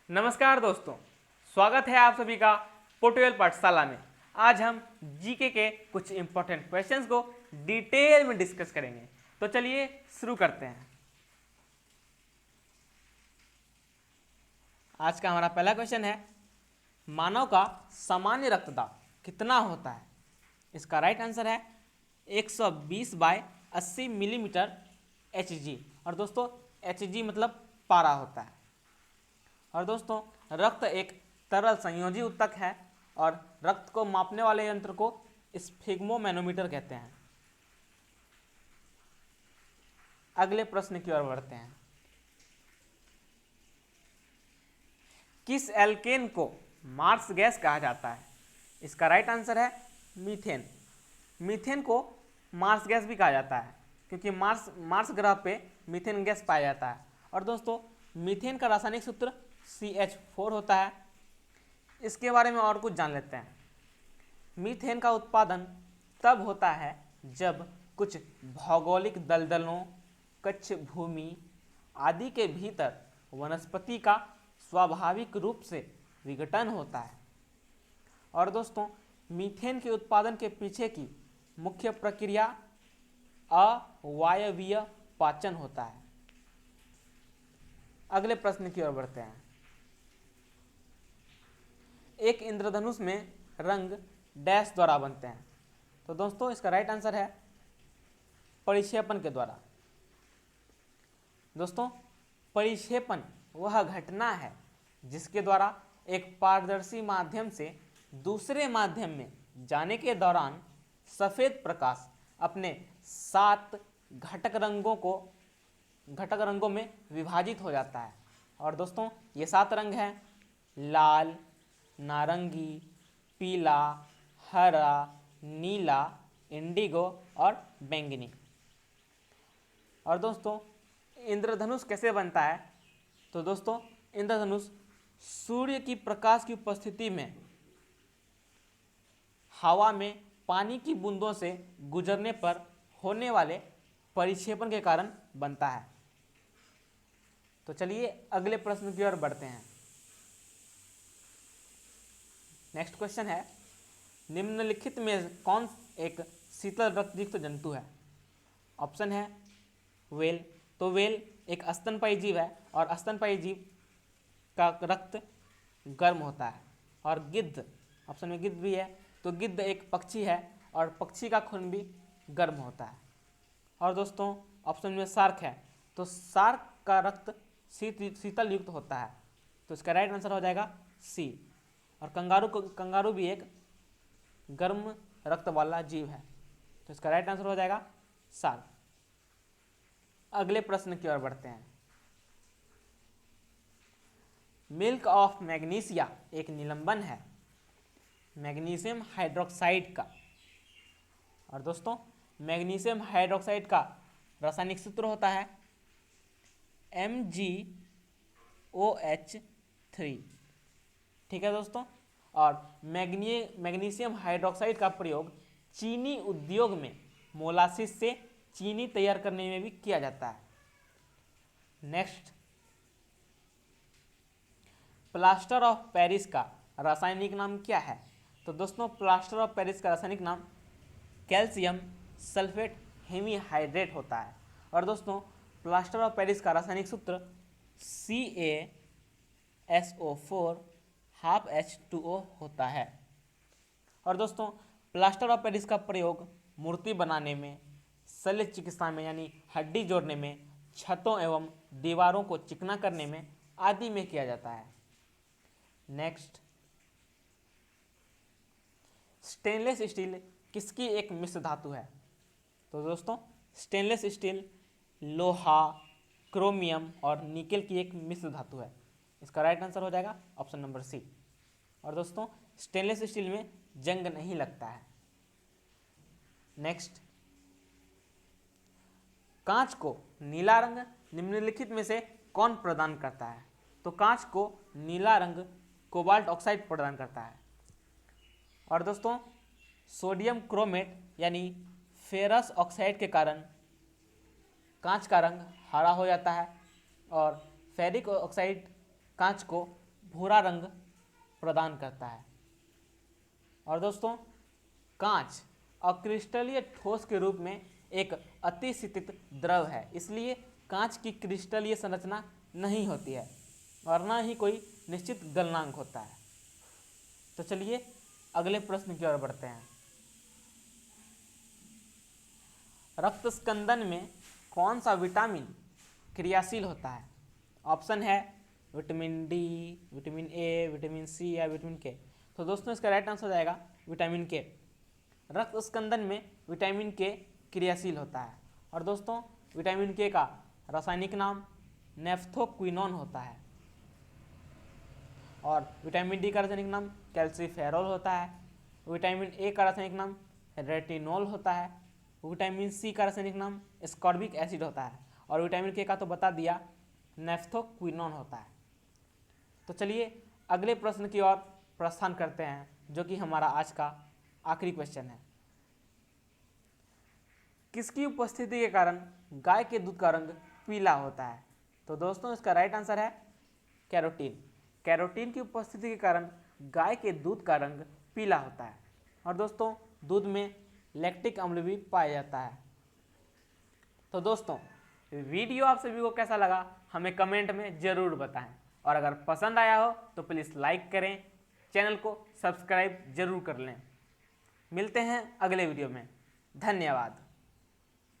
नमस्कार दोस्तों, स्वागत है आप सभी का पोर्टल पाठशाला में। आज हम जीके के कुछ इंपॉर्टेंट क्वेश्चंस को डिटेल में डिस्कस करेंगे। तो चलिए शुरू करते हैं। आज का हमारा पहला क्वेश्चन है, मानव का सामान्य रक्तदाब कितना होता है? इसका राइट आंसर है 120/80 मिलीमीटर Hg। और दोस्तों Hg मतलब पारा होता है। और दोस्तों रक्त एक तरल संयोजी ऊतक है और रक्त को मापने वाले यंत्र को स्फिग्मोमैनोमीटर कहते हैं। अगले प्रश्न की ओर बढ़ते हैं। किस एल्केन को मार्स गैस कहा जाता है? इसका राइट आंसर है मीथेन। मीथेन को मार्स गैस भी कहा जाता है क्योंकि मार्स ग्रह पे मीथेन गैस पाया जाता है। और दोस्तों मीथेन का रासायनिक सूत्र CH4 होता है। इसके बारे में और कुछ जान लेते हैं। मीथेन का उत्पादन तब होता है जब कुछ भौगोलिक दलदलों, कच्छ भूमि आदि के भीतर वनस्पति का स्वाभाविक रूप से विघटन होता है। और दोस्तों मीथेन के उत्पादन के पीछे की मुख्य प्रक्रिया अवायवीय पाचन होता है। अगले प्रश्न की ओर बढ़ते हैं। एक इंद्रधनुष में रंग डैश द्वारा बनते हैं। तो दोस्तों इसका राइट आंसर है परिक्षेपण के द्वारा। दोस्तों परिक्षेपण वह घटना है जिसके द्वारा एक पारदर्शी माध्यम से दूसरे माध्यम में जाने के दौरान सफेद प्रकाश अपने 7 घटक रंगों में विभाजित हो जाता है। और दोस्तों ये 7 रंग हैं लाल, नारंगी, पीला, हरा, नीला, इंडिगो और बैंगनी। और दोस्तों इंद्रधनुष कैसे बनता है? तो दोस्तों इंद्रधनुष सूर्य की प्रकाश की उपस्थिति में हवा में पानी की बूंदों से गुजरने पर होने वाले परिक्षेपण के कारण बनता है। तो चलिए अगले प्रश्न की ओर बढ़ते हैं। नेक्स्ट क्वेश्चन है, निम्नलिखित में कौन एक शीतल रक्तयुक्त जंतु है? ऑप्शन है व्हेल। तो व्हेल एक स्तनपायी जीव है और स्तनपायी जीव का रक्त गर्म होता है। और गिद्ध, ऑप्शन में गिद्ध भी है, तो गिद्ध एक पक्षी है और पक्षी का खून भी गर्म होता है। और दोस्तों ऑप्शन में शार्क है, तो शार्क का रक्त शीतल युक्त होता है। तो इसका राइट आंसर हो जाएगा सी। और कंगारू भी एक गर्म रक्त वाला जीव है। तो इसका राइट आंसर हो जाएगा शार्क। अगले प्रश्न की ओर बढ़ते हैं। मिल्क ऑफ मैग्नीशिया एक निलंबन है मैग्नीशियम हाइड्रोक्साइड का। और दोस्तों मैग्नीशियम हाइड्रोक्साइड का रासायनिक सूत्र होता है MgOH3। ठीक है दोस्तों। और मैग्नीशियम हाइड्रोक्साइड का प्रयोग चीनी उद्योग में मोलासिस से चीनी तैयार करने में भी किया जाता है। नेक्स्ट, प्लास्टर ऑफ पेरिस का रासायनिक नाम क्या है? तो दोस्तों प्लास्टर ऑफ पेरिस का रासायनिक नाम कैल्शियम सल्फेट हेमीहाइड्रेट होता है। और दोस्तों प्लास्टर ऑफ पेरिस का रासायनिक सूत्र CaSO4 12H2O होता है। और दोस्तों प्लास्टर ऑफ पेरिस का प्रयोग मूर्ति बनाने में, शल्य चिकित्सा में यानी हड्डी जोड़ने में, छतों एवं दीवारों को चिकना करने में आदि में किया जाता है। नेक्स्ट, स्टेनलेस स्टील किसकी एक मिश्र धातु है? तो दोस्तों स्टेनलेस स्टील लोहा, क्रोमियम और निकेल की एक मिश्र धातु है। इसका राइट आंसर हो जाएगा ऑप्शन नंबर सी। और दोस्तों स्टेनलेस स्टील में जंग नहीं लगता है। नेक्स्ट, कांच को नीला रंग निम्नलिखित में से कौन प्रदान करता है? तो कांच को नीला रंग कोबाल्ट ऑक्साइड प्रदान करता है। और दोस्तों सोडियम क्रोमेट यानी फेरस ऑक्साइड के कारण कांच का रंग हरा हो जाता है और फेरिक ऑक्साइड कांच को भूरा रंग प्रदान करता है। और दोस्तों कांच अक्रिस्टलीय ठोस के रूप में एक अतिशीतित द्रव है, इसलिए कांच की क्रिस्टलीय संरचना नहीं होती है और न ही कोई निश्चित गलनांक होता है। तो चलिए अगले प्रश्न की ओर बढ़ते हैं। रक्त स्कंदन में कौन सा विटामिन क्रियाशील होता है? ऑप्शन है vitamin D, vitamin A, vitamin C या विटामिन के। तो दोस्तों इसका राइट आंसर हो जाएगा विटामिन के। रक्त स्कंदन में विटामिन के क्रियाशील होता है। और दोस्तों विटामिन के का रासायनिक नाम नेफ्थोक्विनोन होता है और विटामिन डी का रासायनिक नाम कैल्सीफेरॉल होता है। विटामिन ए का रासायनिक नाम रेटिनोल होता है। विटामिन सी का रासायनिक नाम स्कॉर्बिक एसिड होता है और विटामिन के का तो बता दिया नेफ्थोक्विनोन होता है। तो चलिए अगले प्रश्न की ओर प्रस्थान करते हैं, जो कि हमारा आज का आखिरी क्वेश्चन है। किसकी उपस्थिति के कारण गाय के दूध का रंग पीला होता है? तो दोस्तों इसका राइट आंसर है कैरोटीन। कैरोटीन की उपस्थिति के कारण गाय के दूध का रंग पीला होता है। और दोस्तों दूध में लैक्टिक अम्ल भी पाया जाता है। तो दोस्तों वीडियो आप सभी को कैसा लगा हमें कमेंट में ज़रूर बताएं और अगर पसंद आया हो तो प्लीज़ लाइक करें, चैनल को सब्सक्राइब जरूर कर लें। मिलते हैं अगले वीडियो में। धन्यवाद।